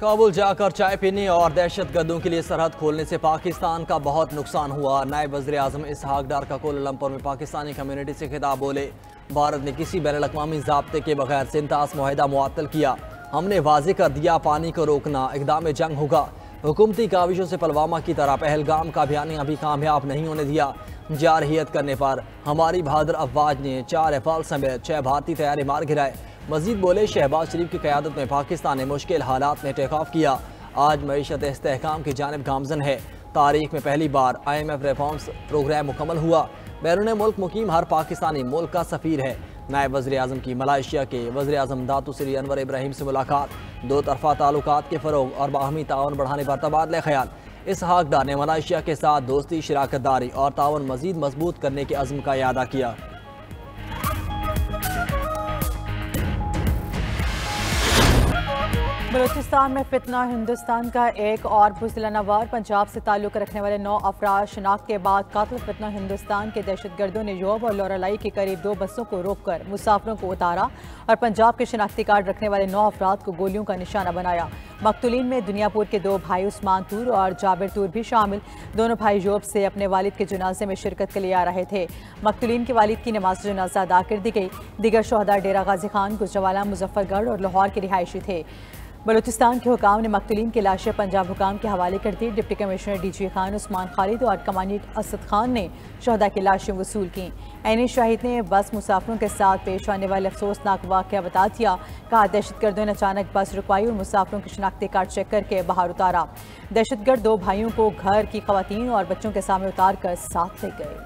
काबुल जाकर चाय पीने और दहशतगर्दों के लिए सरहद खोलने से पाकिस्तान का बहुत नुकसान हुआ। नायब वज़ीर आज़म इसहाक डार का कोलालंपुर में पाकिस्तानी कम्युनिटी से खिताब बोले, भारत ने किसी बैनुल-अक़वामी ज़ाब्ते के बगैर सिंतास मुआहदा मुअत्तल किया। हमने वाज़ेह कर दिया, पानी को रोकना इक़दाम जंग होगा। हुकूमती काविशों से पलवामा की तरह पहलगाम का बयान अभी कामयाब नहीं होने दिया। जारहियत करने पर हमारी बहादुर अफवाज ने 4 रफाल समेत 6 भारतीय तैयारे मार गिराए। मजीद बोले, शहबाज शरीफ की क़यादत में पाकिस्तान ने मुश्किल हालात में टेक ऑफ किया। आज मईशत इस्तेहकाम की जानिब गामजन है। तारीख में पहली बार IMF रिफॉर्म्स प्रोग्राम मुकम्मल हुआ। बैरून मुल्क मुकीम हर पाकिस्तानी मुल्क का सफ़ीर है। नायब वज़ीर आज़म की मलाइशिया के वज़ीर आज़म दातू श्री अनवर इब्राहिम से मुलाकात। 2 तरफ़ा ताल्लुकात के फ़रोग़ और बाहमी ताउन बढ़ाने पर तबादला ख्याल। इसहाक डार ने मलाइशिया के साथ दोस्ती, शराकत दारी और ताउन मज़ीद मजबूत करने के अज़्म का इयादा किया। बलूचिस्तान में फितना। हिंदुस्तान का एक और बुज़दिल-नवार पंजाब से ताल्लुक़ रखने वाले 9 अफराद शनाख्त के बाद कत्ल। फितना। हिंदुस्तान के दहशतगर्दों ने योब और लोरालाई की करीब 2 बसों को रोककर मुसाफिरों को उतारा और पंजाब के शनाख्ती कार्ड रखने वाले 9 अफराद को गोलियों का निशाना बनाया। मकतूलीन में दुनियापुर के 2 भाई उस्मान तूर और जाबिर तूर भी शामिल। दोनों भाई योब से अपने वालिद के जनाजे में शिरकत के लिए आ रहे थे। मकतूलीन के वालिद की नमाज जनाजा अदा कर दी गई। दीगर शोहदा डेरा गाजी खान, गुजरावाला, मुजफ्फरगढ़ और लाहौर के रिहायशी थे। बलूचिस्तान के हुकाम ने मकतूलीन की लाशें पंजाब हुकाम के हवाले कर दी। Deputy commissioner DG Khan Usman Khalid और कमांडेंट असद खान ने शोहदा की लाशें वसूल की। ऐनी शाहिद ने बस मुसाफिरों के साथ पेश आने वाले अफसोसनाक वाक़या बता दिया। कहा, दहशतगर्दों ने अचानक बस रुकवाई और मुसाफिरों के शनाख्ती कार्ड चेक करके बाहर उतारा। दहशतगर्द 2 भाइयों को घर की खवातीन और बच्चों के सामने उतार कर साथ ले गए।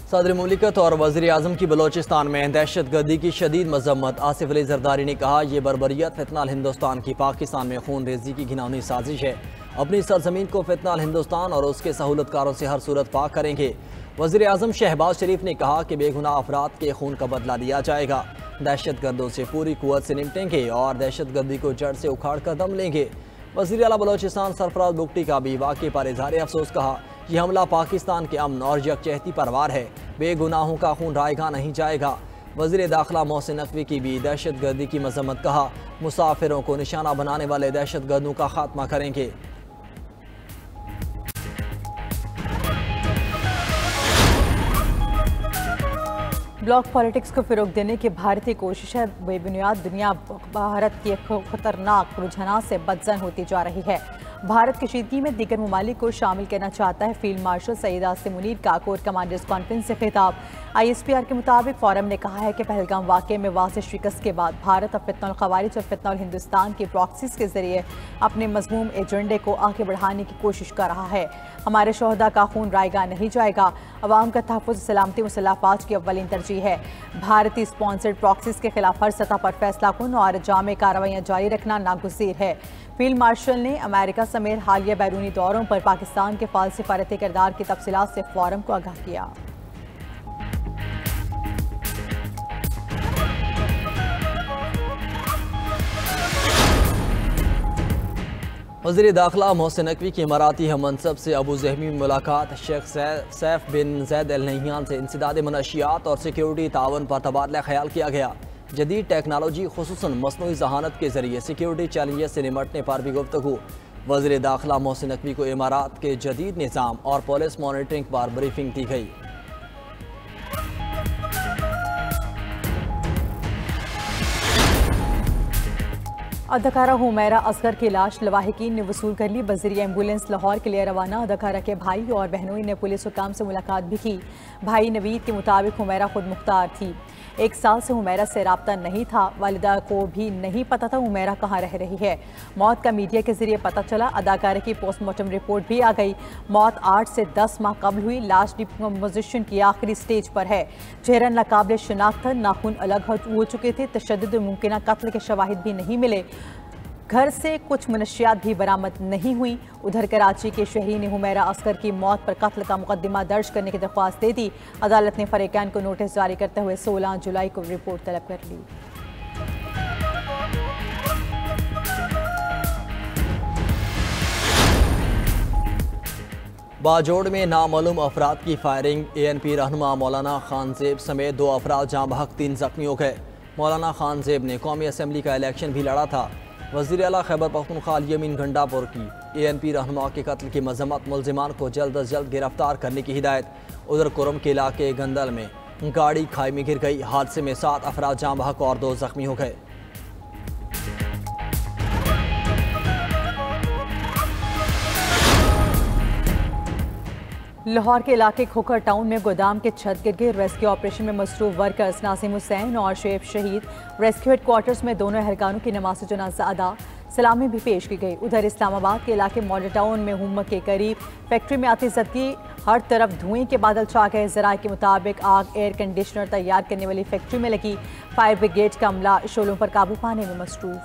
सदर मुमलिकत और वज़ीर आज़म की बलोचिस्तान में दहशतगर्दी की शदीद मजम्मत। आसिफ अली जरदारी ने कहा, यह बर्बरियत फितनाल हिंदुस्तान की पाकिस्तान में खून रेजी की घिनौनी साजिश है। अपनी सरजमीन को फितनाल हिंदुस्तान और उसके सहूलतकारों से हर सूरत पाक करेंगे। वज़ीर आज़म शहबाज शरीफ ने कहा कि बेगुनाह अफराद के खून का बदला लिया जाएगा। दहशतगर्दों से पूरी कुव्वत से निपटेंगे और दहशतगर्दी को जड़ से उखाड़ कर दम लेंगे। वज़ीर आला बलोचिस्तान सरफराज बुगटी का भी वाक़े पर इज़हार अफसोस कहा, यह हमला पाकिस्तान के अमन और यकजहती पर वार है। बेगुनाहों का खून रायगा नहीं जाएगा। वज़ीर दाखिला मोहसिन नकवी की भी दहशतगर्दी की मजम्मत। कहा, मुसाफिरों को निशाना बनाने वाले दहशतगर्दों का खात्मा करेंगे। ब्लॉक पॉलिटिक्स को फ़रोग़ देने की भारतीय कोशिशें बेबुनियाद। दुनिया भारत के खतरनाक रुझानात से बदज़न होती जा रही है। भारत कशीदगी में दीगर ममालिक को शामिल करना चाहता है। फील्ड मार्शल सईद आसिम मुनीर का कोर कमांडर्स कॉन्फ्रेंस से खिताब। ISPR के मुताबिक फोरम ने कहा है कि पहलगाम वाक़े में वाज़ेह शिकस्त के बाद भारत अब फितनल ख़वारिज और फितनल हिंदुस्तान की प्रॉक्सीज के ज़रिए अपने मज़मूम एजेंडे को आगे बढ़ाने की कोशिश कर रहा है। हमारे शोहदा का खून रायगा नहीं जाएगा। अवाम का तहफ़्फ़ुज़, सलामती मुसल्लह फ़ौज की अव्वलीन तरजीह है। भारतीय स्पॉन्सर्ड प्रॉक्सीज के खिलाफ हर सतह पर फैसला कुन और जामे कार्रवाइयाँ जारी रखना नागुज़ीर है। फील्ड मार्शल ने अमेरिका समेत हालिया बैरूनी दौरों पर पाकिस्तान के फाल सिफारती किरदार की तफसीलात से फोरम को आगाह किया। वज़ीर दाखिला मोहसिन नकवी की इमाराती हममनसब से अबू ज़हबी में मुलाकात। शेख सैफ बिन जैद अल नहयान से इंसदाद मनशियात और सिक्योरिटी तावन पर तबादला ख्याल किया गया। जदीद टेक्नोलॉजी ख़ुसूसन मसनूई ज़हानत के ज़रिए सिक्योरिटी चैलेंजेस से निमटने पर भी गुफ्तगू। वज़ीर दाखिला मोहसिन नकवी को इमारात के जदीद निज़ाम और पुलिस मॉनिटरिंग पर ब्रीफिंग दी गई। अदाकारा हुमैरा असगर की लाश लवाहिकीन ने वसूल कर ली। बजरिया एम्बुलेंस लाहौर के लिए रवाना। अदाकारा के भाई और बहनोई ने पुलिस हुकाम से मुलाकात भी की। भाई नवीद के मुताबिक हुमैरा खुद मुख्तार थी। 1 साल से हुमैरा से राब्ता नहीं था। वालिदा को भी नहीं पता था हुमैरा कहाँ रह रही है। मौत का मीडिया के जरिए पता चला। अदाकारा की पोस्टमार्टम रिपोर्ट भी आ गई। मौत 8 से 10 माह कबल हुई। लाश डिकम्पोजिशन की आखिरी स्टेज पर है। चेहरा नाकाबिल शनाख्त था। नाखून अलग हो चुके थे। तशद्दुद मुमकिन कत्ल के शवाहिद भी नहीं मिले। घर से कुछ मनशियात भी बरामद नहीं हुई। उधर कराची के शहरी ने हुमैरा असगर की मौत पर कत्ल का मुकदमा दर्ज करने की दरख्वास्त दे दी। अदालत ने फरीकैन को नोटिस जारी करते हुए 16 जुलाई को रिपोर्ट तलब कर ली। बाजोड़ में नामालूम अफराद की फायरिंग, ANP रहनुमा मौलाना खानजेब समेत 2 अफराद जहाँ बहक 3 जख्मी हो गए। मौलाना खानजेब ने कौमी असम्बली का इलेक्शन भी लड़ा था। वज़ीर आला खैबर पख्तूनख्वा यमीन गंडापुर की ANP रहनुमा के कत्ल की मजम्मत, मुलजिमान को जल्द अज जल्द गिरफ्तार करने की हिदायत। उधर कुरम के इलाके गंदल में गाड़ी खाई में गिर गई। हादसे में 7 अफराद जहाँ बहक और 2 जख्मी हो गए। लाहौर के इलाके खोखर टाउन में गोदाम के छत गिर गई। रेस्क्यू ऑपरेशन में मसरूफ वर्कर्स नासिम हुसैन और शेब शहीद। रेस्क्यू हेडक्वार्टर्स में दोनों अहलकारों की नमाज जनाजा अदा, सलामी भी पेश की गई। उधर इस्लामाबाद के इलाके मॉडल टाउन में हुम्म के करीब फैक्ट्री में आतिशबाजी, हर तरफ धुएं के बादल छा गए। ज़राए के मुताबिक आग एयर कंडीशनर तैयार करने वाली फैक्ट्री में लगी। फायर ब्रिगेड का अमला शोलों पर काबू पाने में मसरूफ।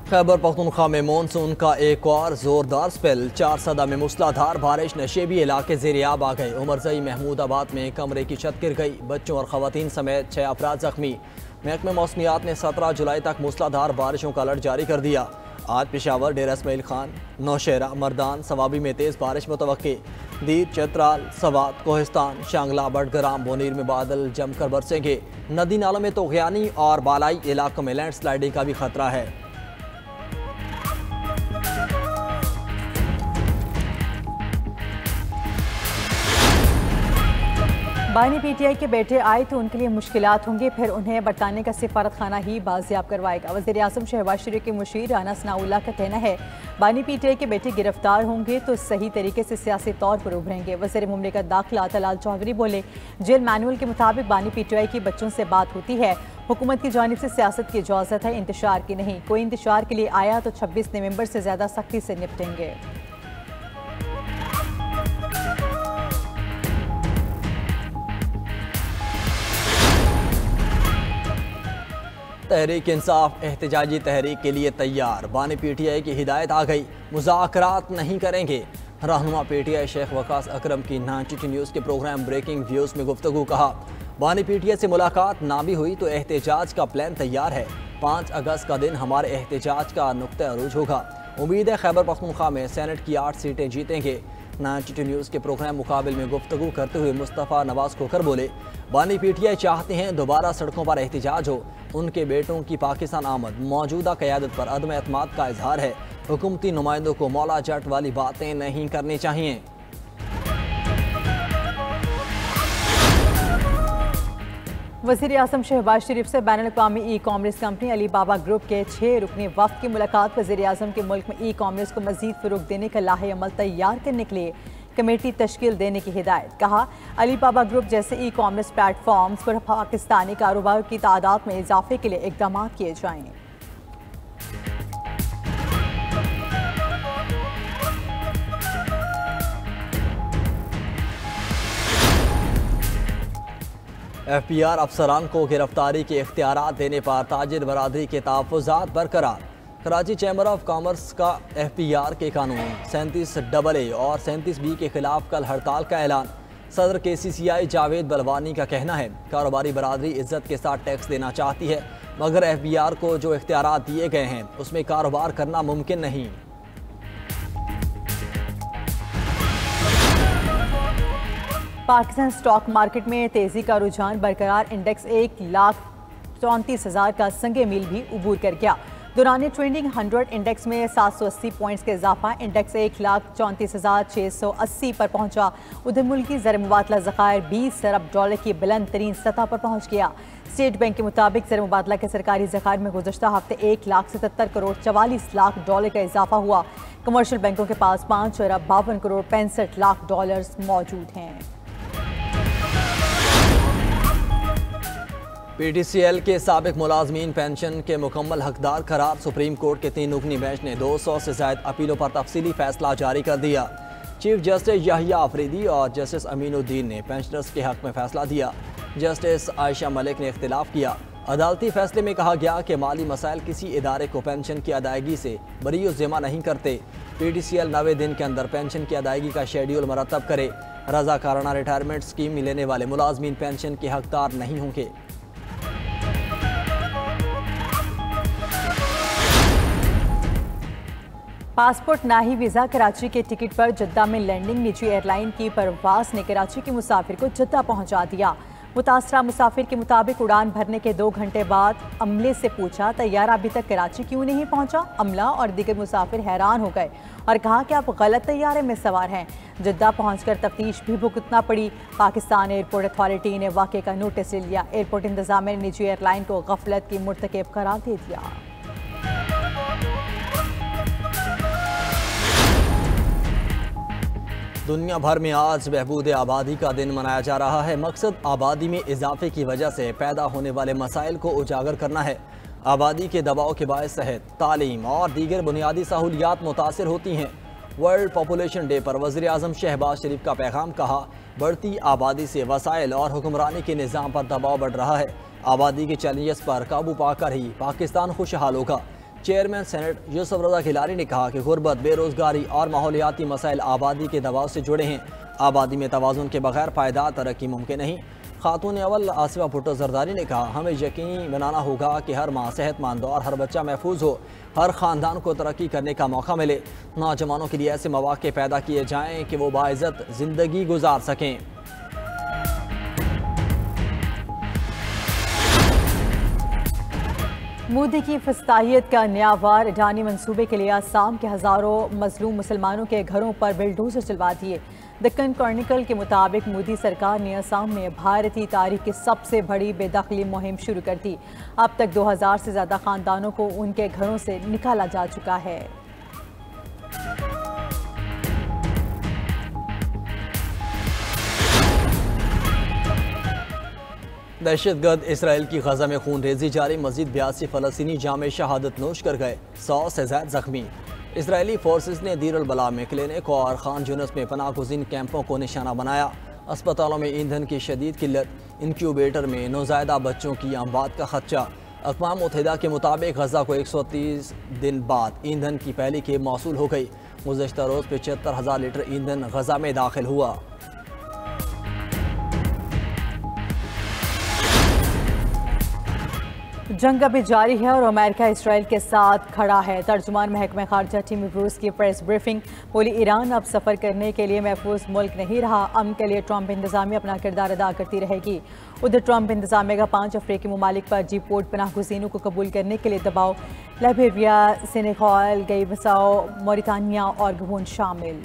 खैबर पख्तूनख्वा में मानसून का एक और जोरदार स्पेल। 4 सदा में मूसलाधार बारिश, नशेबी इलाके ज़ेरियाब आ गए। उमरजई महमूदाबाद में कमरे की छत गिर गई। बच्चों और ख़वातीन समेत 6 अफराद जख्मी। महकमे मौसमियात ने 17 जुलाई तक मूसलाधार बारिशों का अलर्ट जारी कर दिया। आज पेशावर, डेरा इस्माइल खान, नौशहरा, मर्दान, सवाबी में तेज़ बारिश मुतवक्की। दीर, चतराल, सवात, कोहिस्तान, शांगला, बडगराम, बोनीर में बादल जमकर बरसेंगे। नदी नालों में तोग़यानी और बालाई इलाकों में लैंड स्लाइडिंग का भी खतरा है। बानी PTI के बेटे आए तो उनके लिए मुश्किलात होंगी, फिर उन्हें बरताने का सिफारत खाना ही बाजियाब करवाएगा। वज़ीर आज़म शहबाज शरीफ के मुशीर राना सनाउल्लाह का कहना है, बानी PTI के बेटे गिरफ्तार होंगे तो सही तरीके से सियासी तौर पर उभरेंगे। वज़ीर मुमलिकत दाखिला तलाल चौधरी बोले, जेल मैनुअल के मुताबिक बानी PTI की बच्चों से बात होती है। हुकूमत की जानिब से सियासत की इजाज़त है, इंतशार की नहीं। कोई इंतशार के लिए आया तो 26 नवंबर से ज़्यादा सख्ती से निपटेंगे। तहरीक इंसाफ एहतजाजी तहरीक के लिए तैयार। बानी PTI की हिदायत आ गई, मुज़ाकरात नहीं करेंगे। रहनुमा PTI शेख वकास अकरम की 92 न्यूज़ के प्रोग्राम ब्रेकिंग व्यूज़ में गुफ्तगू। कहा, बानी PTI से मुलाकात ना भी हुई तो एहतजाज का प्लान तैयार है। 5 अगस्त का दिन हमारे एहतजाज का नुक्ता अरूज होगा। उम्मीद है खैबर पख्तूनख्वा में सेनेट की 8 सीटें जीतेंगे। 92 न्यूज़ के प्रोग्राम मुकाबिल में गुफ्तगू करते हुए मुस्तफ़ा नवाज खोखर बोले, बानी PTI चाहते हैं दोबारा सड़कों पर एहतजाज हो। उनके बेटों की पाकिस्तान आमद मौजूदा क़यादत पर अदम एतमाद का इजहार है। हुकूमती नुमाइंदों को मौला जट वाली बातें नहीं करनी चाहिए। वज़ीर आज़म शहबाज शरीफ से बैनुल-अक़वामी ई-कॉमर्स कंपनी अली बाबा ग्रुप के 6 रुकनी वफ़द की मुलाकात। वज़ीर आज़म के मुल्क में ई-कॉमर्स को मज़ीद फ़रोग़ देने का लाहे अमल तैयार करने के लिए कमेटी तश्कील देने की हिदायत। कहा, अली बाबा ग्रुप जैसे ई-कॉमर्स प्लेटफॉर्म्स पर पाकिस्तानी कारोबार की तादाद में इजाफे के लिए इक़दाम किए जाएँ। FBR अफसरान को गिरफ्तारी के इख्तियारात देने पर ताजिर बरादरी के तहफ़्फ़ुज़ात बरकरार। कराची चैम्बर ऑफ कॉमर्स का FBR के कानून 37AA और 37B के खिलाफ कल हड़ताल का ऐलान। सदर KCCI जावेद बलवानी का कहना है, कारोबारी बरादरी इज्जत के साथ टैक्स देना चाहती है, मगर FBR को जो इख्तियारात दिए गए हैं उसमें कारोबार करना मुमकिन नहीं। पाकिस्तान स्टॉक मार्केट में तेजी का रुझान बरकरार। इंडेक्स 1,34,000 का संगे मील भी उबूर कर गया। दौरान ट्रेंडिंग 100 इंडेक्स में 780 पॉइंट्स के इजाफा। इंडेक्स 1,34,680 पर पहुंचा। उधर मुल्की ज़र मुबादला ज़खायर 20 अरब डॉलर की बुलंद तरीन सतह पर पहुंच गया। स्टेट बैंक के मुताबिक ज़र मुबादला के सरकारी ज़खायर में गुज़श्ता हफ्ते 1,77 करोड़ 44 लाख डॉलर का इजाफा हुआ। कमर्शियल बैंकों के पास 5 अरब 52 करोड़ 65 लाख डॉलर मौजूद हैं। PTCL के साबिक मुलाजमीन पेंशन के मुकम्मल हकदार करार। सुप्रीम कोर्ट के 3 रुकनी बेंच ने 200 से ज़ायद अपीलों पर तफसीली फैसला जारी कर दिया। चीफ जस्टिस याहिया आफरीदी और जस्टिस अमीनुद्दीन ने पेंशनर्स के हक में फैसला दिया। जस्टिस आयशा मलिक ने इख्तिलाफ किया। अदालती फैसले में कहा गया कि माली मसाइल किसी इदारे को पेंशन की अदायगी से बरी ज़िम्मा नहीं करते। PTCL 90 दिन के अंदर पेंशन की अदायगी का शेड्यूल मरतब करे। रज़ाकाराना रिटायरमेंट स्कीम में लेने वाले मुलाजमीन पेंशन के हकदार नहीं होंगे। पासपोर्ट ना ही वीज़ा, कराची के टिकट पर जद्दा में लैंडिंग। निजी एयरलाइन की परवास ने कराची के मुसाफिर को जद्दा पहुंचा दिया। मुतासरा मुसाफिर के मुताबिक उड़ान भरने के 2 घंटे बाद अमले से पूछा तैयारा अभी तक कराची क्यों नहीं पहुंचा। अमला और दीगर मुसाफिर हैरान हो गए और कहा कि आप गलत तैयारे में सवार हैं। जद्दा पहुंचकर तफ्तीश भी भुगतना पड़ी। पाकिस्तान एयरपोर्ट अथॉरिटी ने वाक़े का नोटिस ले लिया। एयरपोर्ट इंतजामिया ने निजी एयरलाइन को गफलत की मुर्तकिब करार दे दिया। दुनिया भर में आज बहबूद आबादी का दिन मनाया जा रहा है। मकसद आबादी में इजाफे की वजह से पैदा होने वाले मसाइल को उजागर करना है। आबादी के दबाव के बायस सेहत, तालीम और दीगर बुनियादी सहूलियात मुतासर होती हैं। वर्ल्ड पॉपुलेशन डे पर वज़ीर आज़म शहबाज शरीफ का पैगाम, कहा बढ़ती आबादी से वसाइल और हुक्मरानी के निज़ाम पर दबाव बढ़ रहा है। आबादी के चैलेंजेस पर काबू पाकर ही पाकिस्तान खुशहाल होगा। चेयरमैन सेनेट यूसुफ रज़ा खिलारी ने कहा कि गुर्बत, बेरोजगारी और माहौलियाती मसाइल आबादी के दबाव से जुड़े हैं। आबादी में तवाज़ुन के बगैर पायदार तरक्की मुमकिन नहीं। खातून अव्वल आसिफा भुट्टो जरदारी ने कहा हमें यकीनी बनाना होगा कि हर माँ सेहतमंद और हर बच्चा महफूज हो, हर ख़ानदान को तरक्की करने का मौका मिले। नौजवानों के लिए ऐसे मौक़े पैदा किए जाएँ कि वो बाइज़्ज़त ज़िंदगी गुजार सकें। मोदी की फस्ताहियत का नया वार। अडानी मंसूबे के लिए आसाम के हज़ारों मजलूम मुसलमानों के घरों पर बिल्डोजर चलवा दिए। दक्कन क्रॉनिकल के मुताबिक मोदी सरकार ने आसाम में भारतीय तारीख की सबसे बड़ी बेदखली मुहिम शुरू कर दी। अब तक 2000 से ज़्यादा ख़ानदानों को उनके घरों से निकाला जा चुका है। दहशतगर्द इसराइल की गजा में खून रेजी जारी। मजीद 82 फ़लस्तीनी जामे शहादत नोश कर गए, 100 से ज़ायद जख्मी। इसराइली फोर्सेस ने दीर अल बला में क्लिनिक और खान यूनिस में पनाह गुज़ीन कैंपों को निशाना बनाया। अस्पतालों में ईंधन की शदीद किल्लत, इंक्यूबेटर में नौज़ायदा बच्चों की अमवात का खदशा। अक़वाम मुत्तहिदा के मुताबिक गजा को 130 दिन बाद ईंधन की पहली खेप मौसूल हो गई। गुज़श्ता रोज़ 75,000 लीटर ईंधन गजा में दाखिल हुआ। जंग अभी जारी है और अमेरिका इसराइल के साथ खड़ा है। तर्जुमान महकमा खारजा टीम रूस की प्रेस ब्रीफिंग, बोली ईरान अब सफ़र करने के लिए महफूज मुल्क नहीं रहा। अमन के लिए ट्रंप इंतजामिया अपना किरदार अदा करती रहेगी। उधर ट्रंप इंतजामिया का 5 अफ्रीकी ममालिक पर जी पोर्ट पनाह गुज़ीनों को कबूल करने के लिए दबाव। लाइबेरिया, सेनेगल, गिनी बिसाओ, मौरितानिया और गबून शामिल।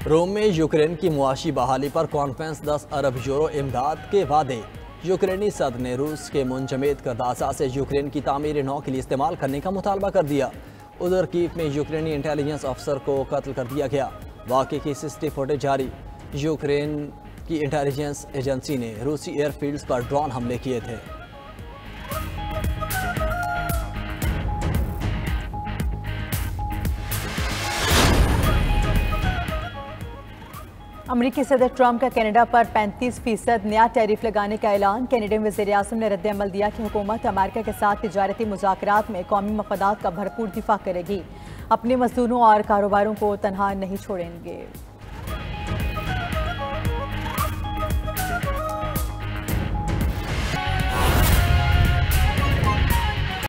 रोम में यूक्रेन की मुआशी बहाली पर कॉन्फ्रेंस। 10 अरब यूरो इमदाद के वादे। यूक्रेनी सदर ने रूस के मुंजमद करदा असासे यूक्रेन की तामीर नौ के लिए इस्तेमाल करने का मुतालबा कर दिया। उधर कीव में यूक्रेनी इंटेलिजेंस अफसर को कत्ल कर दिया गया। वाक़े की CCTV फुटेज जारी। यूक्रेन की इंटेलिजेंस एजेंसी ने रूसी एयरफील्ड्स पर ड्रोन हमले किए थे। अमरीकी सदर ट्रंप का कनाडा पर 35% नया टैरिफ लगाने का ऐलान। कैनेडियन वज़ीर-ए-आज़म ने रद्द-ए-अमल दिया कि हुकूमत अमेरिका के साथ तिजारती मुज़ाकरात में कौमी मफादात का भरपूर दिफा करेगी, अपने मज़दूरों और कारोबारों को तनहा नहीं छोड़ेंगे।